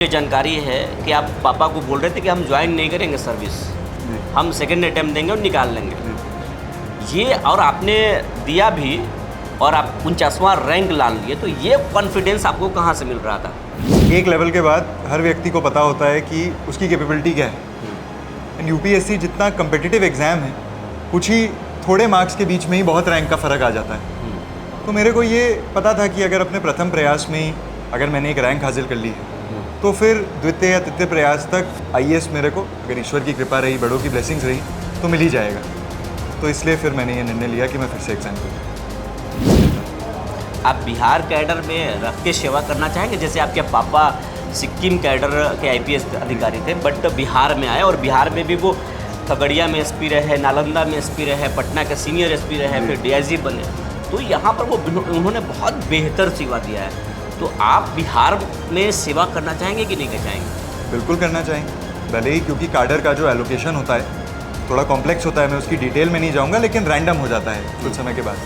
मुझे जानकारी है कि आप पापा को बोल रहे थे कि हम ज्वाइन नहीं करेंगे सर्विस, हम सेकंड अटेम्प्ट देंगे और निकाल लेंगे। ये और आपने दिया भी और आप 49वां रैंक ला लिए, तो ये कॉन्फिडेंस आपको कहाँ से मिल रहा था? एक लेवल के बाद हर व्यक्ति को पता होता है कि उसकी कैपेबिलिटी क्या है। एंड यूपीएससी जितना कम्पिटिटिव एग्ज़ाम है, कुछ ही थोड़े मार्क्स के बीच में ही बहुत रैंक का फ़र्क आ जाता है। तो मेरे को ये पता था कि अगर अपने प्रथम प्रयास में ही अगर मैंने एक रैंक हासिल कर ली है, तो फिर द्वितीय या तृतीय प्रयास तक आईएएस मेरे को, अगर ईश्वर की कृपा रही, बड़ों की ब्लेसिंग्स रही, तो मिल ही जाएगा। तो इसलिए फिर मैंने ये निर्णय लिया कि मैं फिर से एग्ज़ाम करूँ। आप बिहार कैडर में रख के सेवा करना चाहेंगे? जैसे आपके पापा सिक्किम कैडर के आईपीएस अधिकारी थे, बट बिहार में आए और बिहार में भी वो खगड़िया में एसपी रहे, नालंदा में एसपी रहे, पटना के सीनियर एसपी रहे, फिर डीआईजी बने। तो यहाँ पर उन्होंने बहुत बेहतर सेवा दिया है। तो आप बिहार में सेवा करना चाहेंगे कि नहीं कर चाहेंगे? बिल्कुल करना चाहेंगे, भले ही, क्योंकि कैडर का जो एलोकेशन होता है थोड़ा कॉम्प्लेक्स होता है। मैं उसकी डिटेल में नहीं जाऊँगा, लेकिन रैंडम हो जाता है कुछ समय के बाद।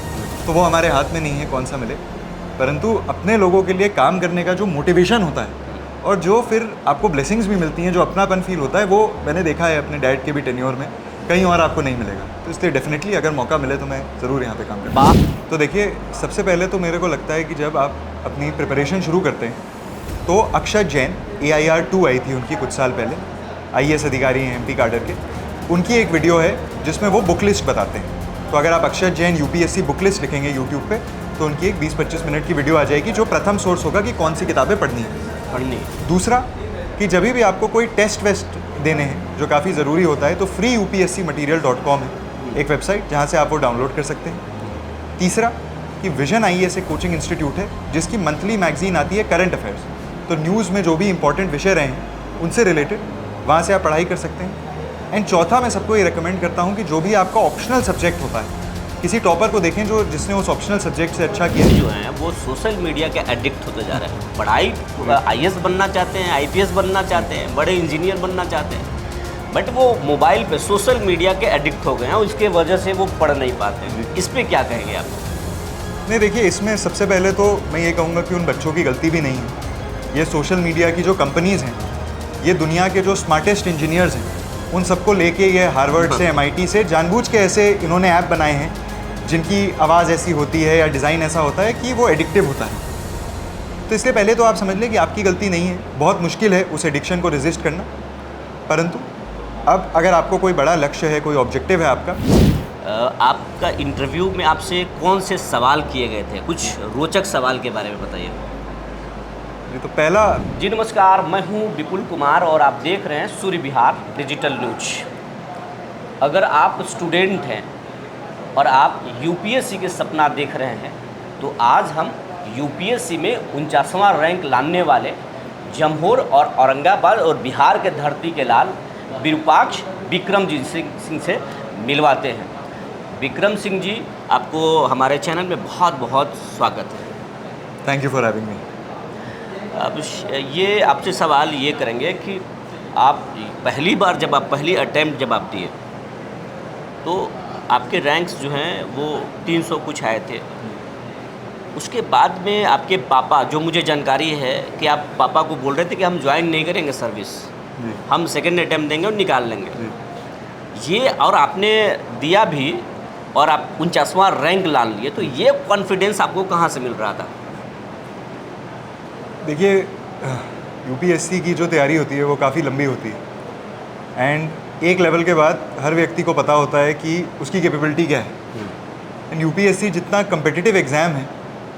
तो वो हमारे हाथ में नहीं है कौन सा मिले, परंतु अपने लोगों के लिए काम करने का जो मोटिवेशन होता है और जो फिर आपको ब्लेसिंग्स भी मिलती हैं, जो अपनापन फील होता है, वो मैंने देखा है अपने डैड के भी टेन्योर में, कहीं और आपको नहीं मिलेगा। तो इसलिए डेफिनेटली अगर मौका मिले तो मैं ज़रूर यहाँ पे काम करूँगा। तो देखिए, सबसे पहले तो मेरे को लगता है कि जब आप अपनी प्रिपरेशन शुरू करते हैं, तो अक्षत जैन AIR 2 आई थी उनकी कुछ साल पहले, IAS अधिकारी हैं MP कैडर के। उनकी एक वीडियो है जिसमें वो बुक लिस्ट बताते हैं। तो अगर आप अक्षत जैन UPSC बुक लिस्ट लिखेंगे यूट्यूब पे, तो उनकी एक 20-25 मिनट की वीडियो आ जाएगी, जो प्रथम सोर्स होगा कि कौन सी किताबें पढ़नी है। दूसरा कि जब भी आपको कोई टेस्ट वेस्ट देने हैं, जो काफ़ी ज़रूरी होता है, तो freeupscmaterial.com है एक वेबसाइट, जहाँ से आप वो डाउनलोड कर सकते हैं। तीसरा कि विजन IAS एक कोचिंग इंस्टीट्यूट है, जिसकी मंथली मैगजीन आती है करंट अफेयर्स। तो न्यूज़ में जो भी इंपॉर्टेंट विषय रहे हैं उनसे रिलेटेड, वहाँ से आप पढ़ाई कर सकते हैं। एंड चौथा, मैं सबको ये रिकमेंड करता हूँ कि जो भी आपका ऑप्शनल सब्जेक्ट होता है, किसी टॉपर को देखें जो जिसने उस ऑप्शनल सब्जेक्ट से अच्छा किया। जो हैं वो सोशल मीडिया के एडिक्ट होते जा रहे हैं। पढ़ाई IAS बनना चाहते हैं, IPS बनना चाहते हैं, बड़े इंजीनियर बनना चाहते हैं, बट वो मोबाइल पे सोशल मीडिया के एडिक्ट हो गए हैं और इसके वजह से वो पढ़ नहीं पाते हैं। इस पर क्या कहेंगे आप? नहीं, देखिए, इसमें सबसे पहले तो मैं ये कहूँगा कि उन बच्चों की गलती भी नहीं है। ये सोशल मीडिया की जो कंपनीज़ हैं, ये दुनिया के जो स्मार्टेस्ट इंजीनियर्स हैं, उन सबको लेके ये हार्वर्ड से, MIT से जानबूझ के ऐसे इन्होंने ऐप बनाए हैं जिनकी आवाज़ ऐसी होती है या डिज़ाइन ऐसा होता है कि वो एडिक्टिव होता है। तो इसलिए पहले तो आप समझ लें कि आपकी गलती नहीं है। बहुत मुश्किल है उस एडिक्शन को रेजिस्ट करना, परंतु अब अगर आपको कोई बड़ा लक्ष्य है, कोई ऑब्जेक्टिव है आपका। आपका इंटरव्यू में आपसे कौन से सवाल किए गए थे? कुछ रोचक सवाल के बारे में बताइए। तो पहला। जी नमस्कार, मैं हूं विपुल कुमार और आप देख रहे हैं सूर्य विहार डिजिटल न्यूज। अगर आप स्टूडेंट हैं और आप UPSC के सपना देख रहे हैं, तो आज हम UPSC में 49वां रैंक लाने वाले जमहोर और औरंगाबाद और बिहार के धरती के लाल विरूपाक्ष विक्रमजीत सिंह से मिलवाते हैं। विक्रम सिंह जी, आपको हमारे चैनल में बहुत बहुत स्वागत है। Thank you for having me. अब ये आपसे सवाल ये करेंगे कि आप पहली बार जब आप पहली अटैम्प्ट जब आप दिए, तो आपके रैंक्स जो हैं वो 300 कुछ आए थे। उसके बाद में आपके पापा, जो मुझे जानकारी है कि आप पापा को बोल रहे थे कि हम ज्वाइन नहीं करेंगे सर्विस, हम सेकंड अटेम्प्ट देंगे और निकाल लेंगे। ये और आपने दिया भी और आप 49वां रैंक ला लिए, तो ये कॉन्फिडेंस आपको कहाँ से मिल रहा था? देखिए, UPSC की जो तैयारी होती है वो काफ़ी लंबी होती है। एंड एक लेवल के बाद हर व्यक्ति को पता होता है कि उसकी कैपेबिलिटी क्या है। एंड UPSC जितना कम्पिटिटिव एग्ज़ाम है,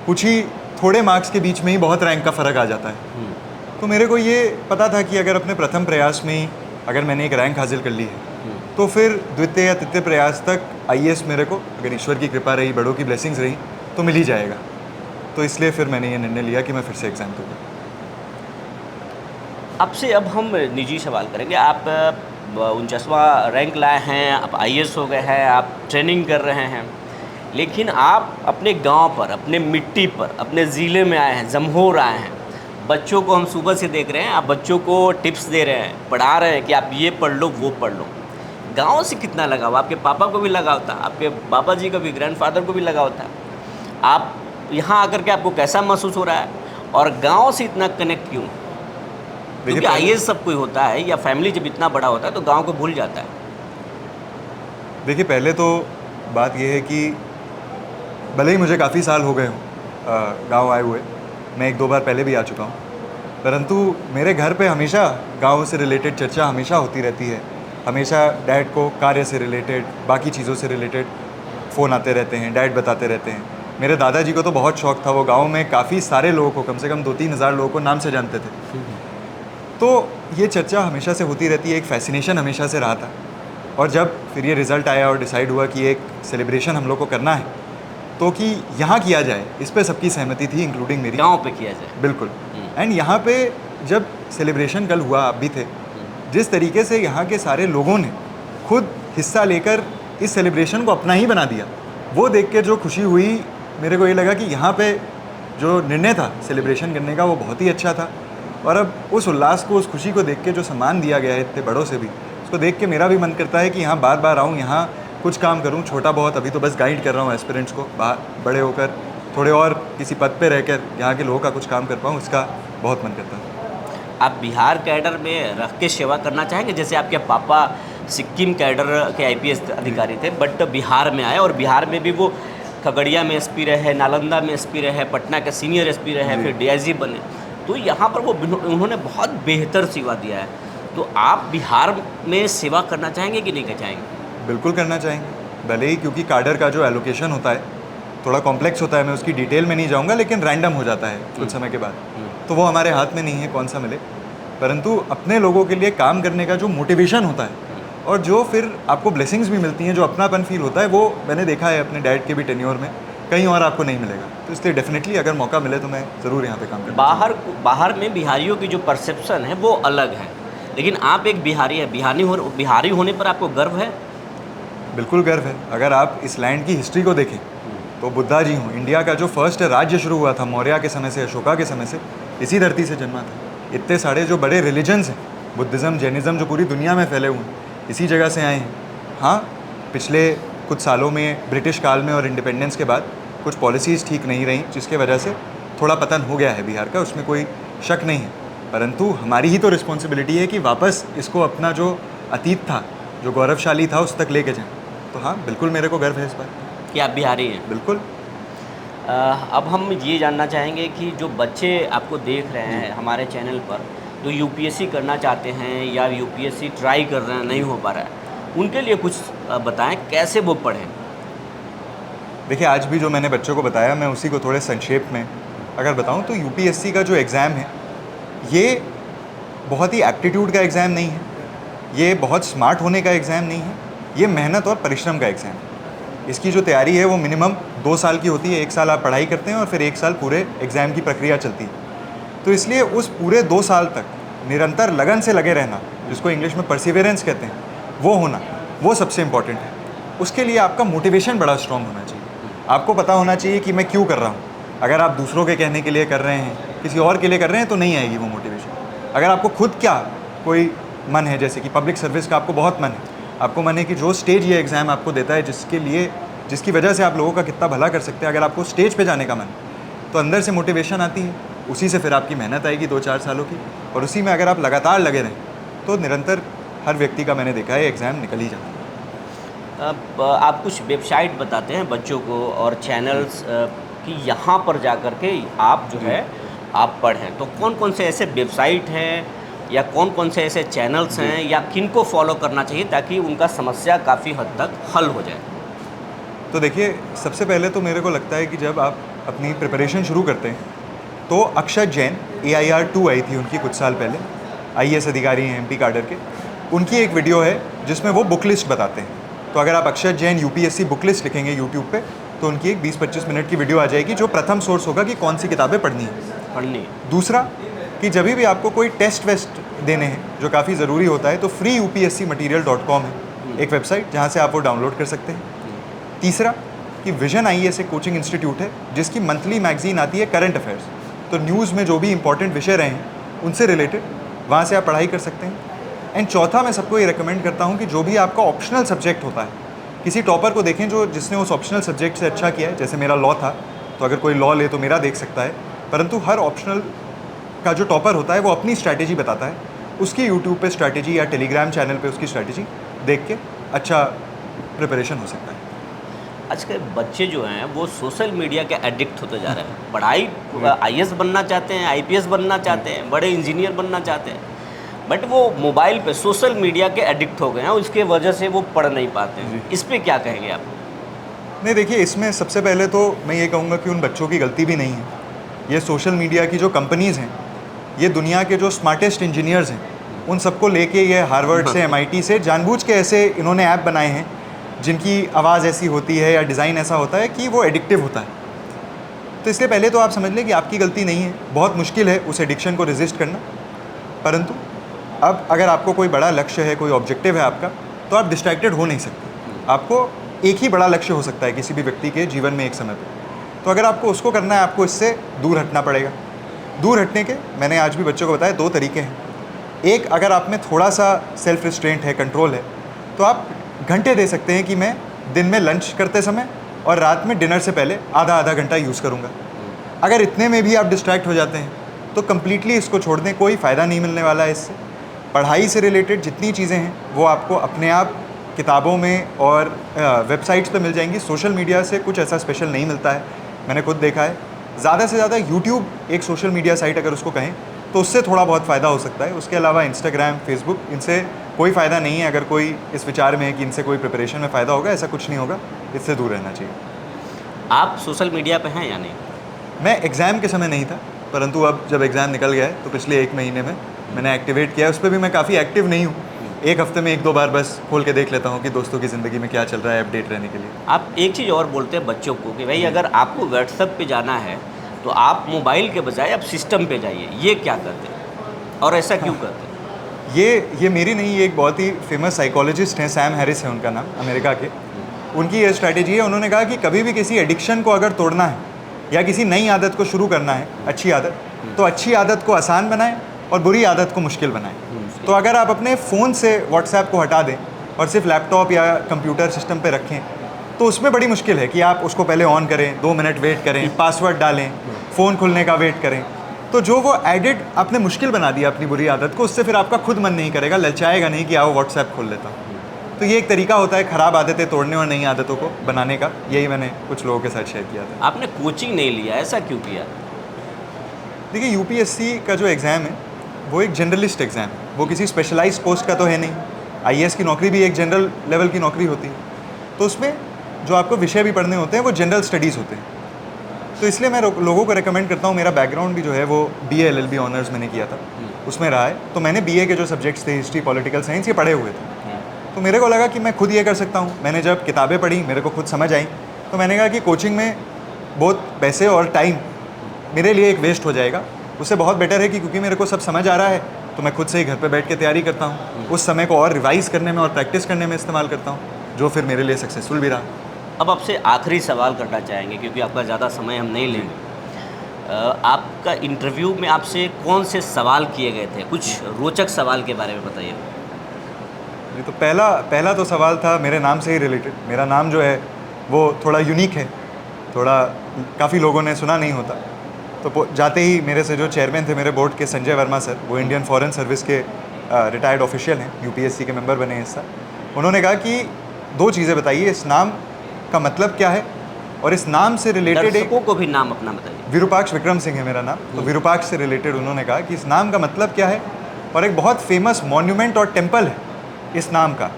कुछ ही थोड़े मार्क्स के बीच में ही बहुत रैंक का फ़र्क आ जाता है। तो मेरे को ये पता था कि अगर अपने प्रथम प्रयास में ही अगर मैंने एक रैंक हासिल कर ली है, तो फिर द्वितीय या तृतीय प्रयास तक IAS मेरे को, अगर ईश्वर की कृपा रही, बड़ों की ब्लेसिंग्स रही, तो मिल ही जाएगा। तो इसलिए फिर मैंने ये निर्णय लिया कि मैं फिर से एग्ज़ाम दूँगा। आपसे अब हम निजी सवाल करेंगे। आप 49वां रैंक लाए हैं, आप IAS हो गए हैं, आप ट्रेनिंग कर रहे हैं, लेकिन आप अपने गांव पर, अपने मिट्टी पर, अपने ज़िले में आए हैं, जमहोर आए हैं। बच्चों को हम सुबह से देख रहे हैं, आप बच्चों को टिप्स दे रहे हैं, पढ़ा रहे हैं कि आप ये पढ़ लो, वो पढ़ लो। गांव से कितना लगाव? आपके पापा को भी लगाव था, आपके बाबा जी का भी, ग्रैंडफादर को भी लगाव था। आप यहाँ आकर के आपको कैसा महसूस हो रहा है और गांव से इतना कनेक्ट क्यों? क्योंकि आईएएस सब कोई होता है या फैमिली जब इतना बड़ा होता है तो गांव को भूल जाता है। देखिए, पहले तो बात यह है कि भले ही मुझे काफ़ी साल हो गए हों गांव आए हुए, मैं 1-2 बार पहले भी आ चुका हूं, परंतु मेरे घर पे हमेशा गांव से रिलेटेड चर्चा हमेशा होती रहती है। हमेशा डैड को कार्य से रिलेटेड, बाकी चीज़ों से रिलेटेड फ़ोन आते रहते हैं, डैड बताते रहते हैं। मेरे दादाजी को तो बहुत शौक था, वो गांव में काफ़ी सारे लोगों को, कम से कम 2-3 हज़ार लोगों को नाम से जानते थे। तो ये चर्चा हमेशा से होती रहती है, एक फैसिनेशन हमेशा से रहा था। और जब फिर ये रिज़ल्ट आया और डिसाइड हुआ कि एक सेलिब्रेशन हम लोग को करना है, तो कि यहाँ किया जाए, इस पे सबकी सहमति थी, इंक्लूडिंग मेरी। गांव पे किया जाए, बिल्कुल। एंड यहाँ पे जब सेलिब्रेशन कल हुआ, आप भी थे, जिस तरीके से यहाँ के सारे लोगों ने खुद हिस्सा लेकर इस सेलिब्रेशन को अपना ही बना दिया, वो देख के जो खुशी हुई, मेरे को ये लगा कि यहाँ पे जो निर्णय था सेलिब्रेशन करने का, वो बहुत ही अच्छा था। और अब उस उल्लास को, उस खुशी को देख के जो सम्मान दिया गया है इतने बड़ों से भी, उसको देख के मेरा भी मन करता है कि यहाँ बार बार आऊँ, यहाँ कुछ काम करूँ, छोटा बहुत। अभी तो बस गाइड कर रहा हूँ एस्पिरेंट्स को, बड़े होकर थोड़े और किसी पद पे रहकर यहाँ के लोगों का कुछ काम कर पाऊँ, इसका बहुत मन करता है। आप बिहार कैडर में रख के सेवा करना चाहेंगे? जैसे आपके पापा सिक्किम कैडर के आईपीएस अधिकारी थे, बट बिहार में आए और बिहार में भी वो खगड़िया में एसपी रहे, नालंदा में एसपी रहे, पटना के सीनियर एसपी रहे, फिर डीआईजी बने। तो यहाँ पर वो उन्होंने बहुत बेहतर सेवा दिया है। तो आप बिहार में सेवा करना चाहेंगे कि नहीं चाहेंगे? बिल्कुल करना चाहेंगे, भले ही क्योंकि काडर का जो एलोकेशन होता है थोड़ा कॉम्प्लेक्स होता है, मैं उसकी डिटेल में नहीं जाऊंगा, लेकिन रैंडम हो जाता है कुछ समय के बाद। तो वो हमारे हाथ में नहीं है कौन सा मिले, परंतु अपने लोगों के लिए काम करने का जो मोटिवेशन होता है और जो फिर आपको ब्लेसिंग्स भी मिलती हैं, जो अपनापन फील होता है, वो मैंने देखा है अपने डैड के भी टेन्योर में, कहीं और आपको नहीं मिलेगा। तो इसलिए डेफिनेटली अगर मौका मिले तो मैं ज़रूर यहाँ पे काम करूँगा। बाहर में बिहारियों की जो परसेप्शन है वो अलग है, लेकिन आप एक बिहारी है, बिहारी होने पर आपको गर्व है? बिल्कुल गर्व है। अगर आप इस लैंड की हिस्ट्री को देखें तो बुद्धा जी हों, इंडिया का जो फर्स्ट राज्य शुरू हुआ था मौर्य के समय से, अशोका के समय से, इसी धरती से जन्मा था। इतने सारे जो बड़े रिलीजन्स हैं, बुद्धिज़्म, जैनिज़्म, जो पूरी दुनिया में फैले हुए हैं, इसी जगह से आए हैं। हाँ, पिछले कुछ सालों में ब्रिटिश काल में और इंडिपेंडेंस के बाद कुछ पॉलिसीज़ ठीक नहीं रहीं, जिसके वजह से थोड़ा पतन हो गया है बिहार का, उसमें कोई शक नहीं है। परंतु हमारी ही तो रिस्पॉन्सिबिलिटी है कि वापस इसको अपना जो अतीत था, जो गौरवशाली था, उस तक लेके जाएं। तो हाँ, बिल्कुल मेरे को गर्व है इस बात कि आप बिहारी हैं। बिल्कुल। अब हम ये जानना चाहेंगे कि जो बच्चे आपको देख रहे हैं हमारे चैनल पर, जो यूपीएससी करना चाहते हैं या यूपीएससी ट्राई कर रहे हैं, नहीं हो पा रहा है, उनके लिए कुछ बताएं, कैसे वो पढ़ें? देखिए, आज भी जो मैंने बच्चों को बताया, मैं उसी को थोड़े संक्षेप में अगर बताऊं तो यूपीएससी का जो एग्ज़ाम है, ये बहुत ही एप्टीट्यूड का एग्ज़ाम नहीं है, ये बहुत स्मार्ट होने का एग्ज़ाम नहीं है, ये मेहनत और परिश्रम का एग्ज़ाम है। इसकी जो तैयारी है वो मिनिमम 2 साल की होती है। 1 साल आप पढ़ाई करते हैं और फिर 1 साल पूरे एग्ज़ाम की प्रक्रिया चलती है। तो इसलिए उस पूरे 2 साल तक निरंतर लगन से लगे रहना, जिसको इंग्लिश में परसिवेरेंस कहते हैं, वो होना, वो सबसे इम्पॉर्टेंट है। उसके लिए आपका मोटिवेशन बड़ा स्ट्रॉन्ग होना चाहिए। आपको पता होना चाहिए कि मैं क्यों कर रहा हूँ। अगर आप दूसरों के कहने के लिए कर रहे हैं, किसी और के लिए कर रहे हैं, तो नहीं आएगी वो मोटिवेशन। अगर आपको खुद क्या कोई मन है, जैसे कि पब्लिक सर्विस का आपको बहुत मन है, आपको मन है कि जो स्टेज ये एग्ज़ाम आपको देता है, जिसकी वजह से आप लोगों का कितना भला कर सकते हैं, अगर आपको स्टेज पे जाने का मन, तो अंदर से मोटिवेशन आती है, उसी से फिर आपकी मेहनत आएगी 2-4 सालों की, और उसी में अगर आप लगातार लगे रहें तो निरंतर हर व्यक्ति का, मैंने देखा है, एग्ज़ाम निकल ही जाता है। अब आप कुछ वेबसाइट बताते हैं बच्चों को और चैनल्स कि यहाँ पर जा कर के आप जो है आप पढ़ें, तो कौन कौन से ऐसे वेबसाइट हैं या कौन कौन से ऐसे चैनल्स हैं या किन को फॉलो करना चाहिए ताकि उनका समस्या काफ़ी हद तक हल हो जाए? तो देखिए, सबसे पहले तो मेरे को लगता है कि जब आप अपनी प्रिपरेशन शुरू करते हैं तो अक्षत जैन, AIR 2 आई थी उनकी कुछ साल पहले, IAS अधिकारी हैं MP काडर के, उनकी एक वीडियो है जिसमें वो बुक लिस्ट बताते हैं। तो अगर आप अक्षत जैन UPSC बुक लिस्ट लिखेंगे यूट्यूब पे, तो उनकी एक 20-25 मिनट की वीडियो आ जाएगी, जो प्रथम सोर्स होगा कि कौन सी किताबें पढ़नी है। दूसरा कि जब भी आपको कोई टेस्ट वेस्ट देने हैं, जो काफ़ी ज़रूरी होता है, तो freeupscmaterial.com है एक वेबसाइट, जहाँ से आप वो डाउनलोड कर सकते हैं। तीसरा कि विजन IAS एक कोचिंग इंस्टीट्यूट है, जिसकी मंथली मैगजीन आती है करंट अफेयर्स, तो न्यूज़ में जो भी इंपॉर्टेंट विषय रहे हैं उनसे रिलेटेड, वहाँ से आप पढ़ाई कर सकते हैं। एंड चौथा, मैं सबको ये रिकमेंड करता हूँ कि जो भी आपका ऑप्शनल सब्जेक्ट होता है, किसी टॉपर को देखें जिसने उस ऑप्शनल सब्जेक्ट से अच्छा किया है। जैसे मेरा लॉ था, तो अगर कोई लॉ ले तो मेरा देख सकता है, परंतु हर ऑप्शनल का जो टॉपर होता है वो अपनी स्ट्रैटेजी बताता है, उसकी यूट्यूब पे स्ट्रैटेजी या टेलीग्राम चैनल पे उसकी स्ट्रैटेजी देख के अच्छा प्रिपरेशन हो सकता है। आजकल बच्चे जो हैं वो सोशल मीडिया के एडिक्ट होते जा रहे हैं। पढ़ाई आईएएस बनना चाहते हैं, आईपीएस बनना चाहते हैं, बड़े इंजीनियर बनना चाहते हैं, बट वो मोबाइल पे सोशल मीडिया के एडिक्ट हो गए हैं, उसके वजह से वो पढ़ नहीं पाते हैं। इस पे क्या कहेंगे आप? नहीं, देखिए, इसमें सबसे पहले तो मैं ये कहूँगा कि उन बच्चों की गलती भी नहीं है। ये सोशल मीडिया की जो कंपनीज़ हैं, ये दुनिया के जो स्मार्टेस्ट इंजीनियर्स हैं उन सबको लेके ये हार्वर्ड से MIT से जानबूझ के ऐसे इन्होंने ऐप बनाए हैं जिनकी आवाज़ ऐसी होती है या डिज़ाइन ऐसा होता है कि वो एडिक्टिव होता है। तो इसलिए पहले तो आप समझ लें कि आपकी गलती नहीं है। बहुत मुश्किल है उस एडिक्शन को रेजिस्ट करना, परंतु अब अगर आपको कोई बड़ा लक्ष्य है, कोई ऑब्जेक्टिव है आपका, तो आप डिस्ट्रैक्टेड हो नहीं सकते। आपको एक ही बड़ा लक्ष्य हो सकता है किसी भी व्यक्ति के जीवन में एक समय पर। तो अगर आपको उसको करना है, आपको इससे दूर हटना पड़ेगा। दूर हटने के मैंने आज भी बच्चों को बताया 2 तरीके हैं। एक, अगर आप में थोड़ा सा सेल्फ रिस्ट्रेंट है, कंट्रोल है, तो आप घंटे दे सकते हैं कि मैं दिन में लंच करते समय और रात में डिनर से पहले आधा घंटा यूज़ करूँगा। अगर इतने में भी आप डिस्ट्रैक्ट हो जाते हैं तो कम्प्लीटली इसको छोड़ दें, कोई फ़ायदा नहीं मिलने वाला है इससे। पढ़ाई से रिलेटेड जितनी चीज़ें हैं वो आपको अपने आप किताबों में और वेबसाइट्स पे मिल जाएंगी। सोशल मीडिया से कुछ ऐसा स्पेशल नहीं मिलता है, मैंने खुद देखा है। ज़्यादा से ज़्यादा यूट्यूब एक सोशल मीडिया साइट अगर उसको कहें तो उससे थोड़ा बहुत फ़ायदा हो सकता है। उसके अलावा इंस्टाग्राम, फेसबुक, इनसे कोई फ़ायदा नहीं है। अगर कोई इस विचार में है कि इनसे कोई प्रिपरेशन में फ़ायदा होगा, ऐसा कुछ नहीं होगा, इससे दूर रहना चाहिए। आप सोशल मीडिया पे हैं या नहीं? मैं एग्ज़ाम के समय नहीं था, परंतु अब जब एग्ज़ाम निकल गया है तो पिछले 1 महीने में मैंने एक्टिवेट किया है। उस पर भी मैं काफ़ी एक्टिव नहीं हूँ। एक हफ्ते में 1-2 बार बस खोल के देख लेता हूँ कि दोस्तों की ज़िंदगी में क्या चल रहा है, अपडेट रहने के लिए। आप एक चीज़ और बोलते हैं बच्चों को कि भाई अगर आपको व्हाट्सएप पे जाना है तो आप मोबाइल के बजाय आप सिस्टम पे जाइए, ये क्या करते हैं और ऐसा क्यों करते हैं? ये मेरी नहीं, ये एक बहुत ही फेमस साइकोलॉजिस्ट हैं, सैम हैरिस है उनका नाम, अमेरिका के। उनकी ये स्ट्रैटेजी है। उन्होंने कहा कि कभी भी किसी एडिक्शन को अगर तोड़ना है या किसी नई आदत को शुरू करना है, अच्छी आदत, तो अच्छी आदत को आसान बनाएं और बुरी आदत को मुश्किल बनाएं। तो अगर आप अपने फ़ोन से व्हाट्सएप को हटा दें और सिर्फ लैपटॉप या कंप्यूटर सिस्टम पे रखें, तो उसमें बड़ी मुश्किल है कि आप उसको पहले ऑन करें, 2 मिनट वेट करें, पासवर्ड डालें, फ़ोन खुलने का वेट करें। तो जो वो एडिट आपने मुश्किल बना दिया अपनी बुरी आदत को, उससे फिर आपका खुद मन नहीं करेगा, ललचाएगा नहीं कि आओ व्हाट्सएप खोल लेता हूँ। तो ये एक तरीका होता है ख़राब आदतें तोड़ने और नई आदतों को बनाने का। यही मैंने कुछ लोगों के साथ शेयर किया था। आपने कोचिंग नहीं लिया, ऐसा क्यों किया? देखिए, UPSC का जो एग्ज़ाम है वो एक जनरलिस्ट एग्ज़ाम है, वो किसी स्पेशलाइज्ड पोस्ट का तो है नहीं। IAS की नौकरी भी एक जनरल लेवल की नौकरी होती है, तो उसमें जो आपको विषय भी पढ़ने होते हैं वो जनरल स्टडीज़ होते हैं। तो इसलिए मैं लोगों को रेकमेंड करता हूँ। मेरा बैकग्राउंड भी जो है वो BA LLB ऑनर्स मैंने किया था, उसमें रहा है। तो मैंने BA के जो सब्जेक्ट्स थे, हिस्ट्री, पॉलिटिकल साइंस, ये पढ़े हुए थे। तो मेरे को लगा कि मैं खुद ये कर सकता हूँ। मैंने जब किताबें पढ़ी, मेरे को खुद समझ आई, तो मैंने कहा कि कोचिंग में बहुत पैसे और टाइम मेरे लिए एक वेस्ट हो जाएगा। उससे बहुत बेटर है कि क्योंकि मेरे को सब समझ आ रहा है तो मैं खुद से ही घर पे बैठ के तैयारी करता हूँ। उस समय को और रिवाइज़ करने में और प्रैक्टिस करने में इस्तेमाल करता हूँ, जो फिर मेरे लिए सक्सेसफुल भी रहा। अब आपसे आखिरी सवाल करना चाहेंगे क्योंकि आपका ज़्यादा समय हम नहीं लेंगे। आपका इंटरव्यू में आपसे कौन से सवाल किए गए थे? कुछ रोचक सवाल के बारे में बताइए। जी, तो पहला तो सवाल था मेरे नाम से ही रिलेटेड। मेरा नाम जो है वो थोड़ा यूनिक है, थोड़ा काफ़ी लोगों ने सुना नहीं होता। तो जाते ही मेरे से जो चेयरमैन थे मेरे बोर्ड के, संजय वर्मा सर, वो इंडियन फॉरेन सर्विस के रिटायर्ड ऑफिशियल हैं, UPSC के मेंबर बने हैं इस साल। उन्होंने कहा कि 2 चीज़ें बताइए, इस नाम का मतलब क्या है और इस नाम से रिलेटेड दर्शकों को भी नाम अपना बताइए। विरूपाक्ष विक्रम सिंह है मेरा नाम। तो विरूपाक्ष से रिलेटेड उन्होंने कहा कि इस नाम का मतलब क्या है और एक बहुत फेमस मॉन्यूमेंट और टेम्पल है इस नाम का,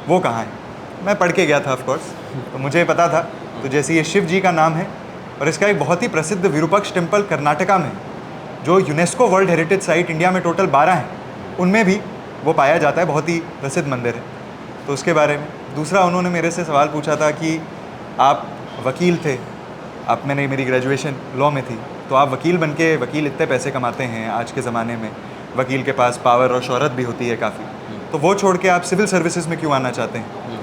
वो कहाँ है। मैं पढ़ के गया था ऑफ कोर्स, तो मुझे पता था। तो जैसे ये शिव जी का नाम है और इसका एक बहुत ही प्रसिद्ध विरूपाक्ष टेम्पल कर्नाटका में, जो UNESCO world heritage site India में टोटल 12 हैं, उनमें भी वो पाया जाता है, बहुत ही प्रसिद्ध मंदिर है। तो उसके बारे में। दूसरा, उन्होंने मेरे से सवाल पूछा था कि आप वकील थे, मैंने मेरी ग्रेजुएशन लॉ में थी, तो आप वकील बनके, वकील इतने पैसे कमाते हैं आज के ज़माने में, वकील के पास पावर और शोहरत भी होती है काफ़ी, तो वो छोड़ के आप सिविल सर्विसेज में क्यों आना चाहते हैं?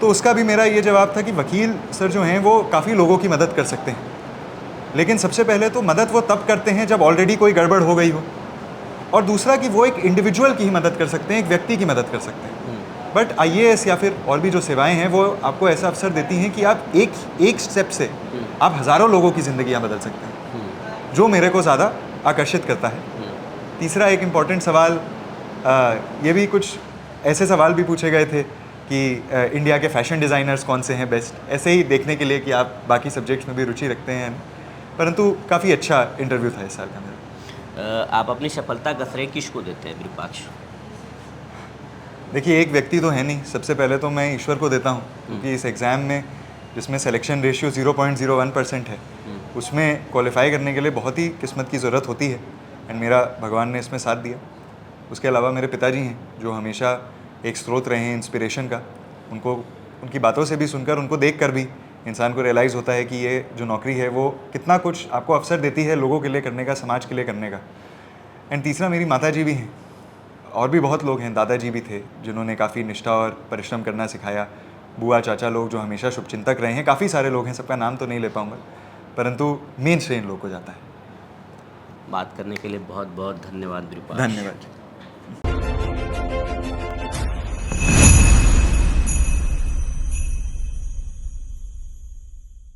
तो उसका भी मेरा ये जवाब था कि वकील सर जो हैं वो काफ़ी लोगों की मदद कर सकते हैं, लेकिन सबसे पहले तो मदद वो तब करते हैं जब ऑलरेडी कोई गड़बड़ हो गई हो, और दूसरा कि वो एक इंडिविजुअल की ही मदद कर सकते हैं, एक व्यक्ति की मदद कर सकते हैं। बट IAS या फिर और भी जो सेवाएं हैं वो आपको ऐसा अवसर देती हैं कि आप एक स्टेप से आप हज़ारों लोगों की ज़िंदगियाँ बदल सकते हैं, जो मेरे को ज़्यादा आकर्षित करता है। तीसरा एक इम्पॉर्टेंट सवाल, ये भी कुछ ऐसे सवाल भी पूछे गए थे कि इंडिया के फैशन डिज़ाइनर्स कौन से हैं बेस्ट, ऐसे ही देखने के लिए कि आप बाकी सब्जेक्ट्स में भी रुचि रखते हैं। परंतु काफ़ी अच्छा इंटरव्यू था इस साल का मेरा। आप अपनी सफलता का श्रेय किसको देते हैं विरूपाक्ष? देखिए, एक व्यक्ति तो है नहीं, सबसे पहले तो मैं ईश्वर को देता हूँ, क्योंकि इस एग्ज़ाम में जिसमें सिलेक्शन रेशियो 0.01% है, उसमें क्वालिफाई करने के लिए बहुत ही किस्मत की ज़रूरत होती है, एंड मेरा भगवान ने इसमें साथ दिया। उसके अलावा मेरे पिताजी हैं, जो हमेशा एक स्रोत रहे हैं इंस्पिरेशन का। उनको, उनकी बातों से भी सुनकर, उनको देखकर भी इंसान को रियलाइज़ होता है कि ये जो नौकरी है वो कितना कुछ आपको अवसर देती है लोगों के लिए करने का, समाज के लिए करने का। एंड तीसरा मेरी माताजी भी हैं, और भी बहुत लोग हैं, दादाजी भी थे जिन्होंने काफ़ी निष्ठा और परिश्रम करना सिखाया, बुआ चाचा लोग जो हमेशा शुभचिंतक रहे हैं, काफ़ी सारे लोग हैं, सबका नाम तो नहीं ले पाऊँगा, परंतु मेन श्रेय इन लोग को जाता है। बात करने के लिए बहुत बहुत धन्यवाद विरूपाक्ष। धन्यवाद।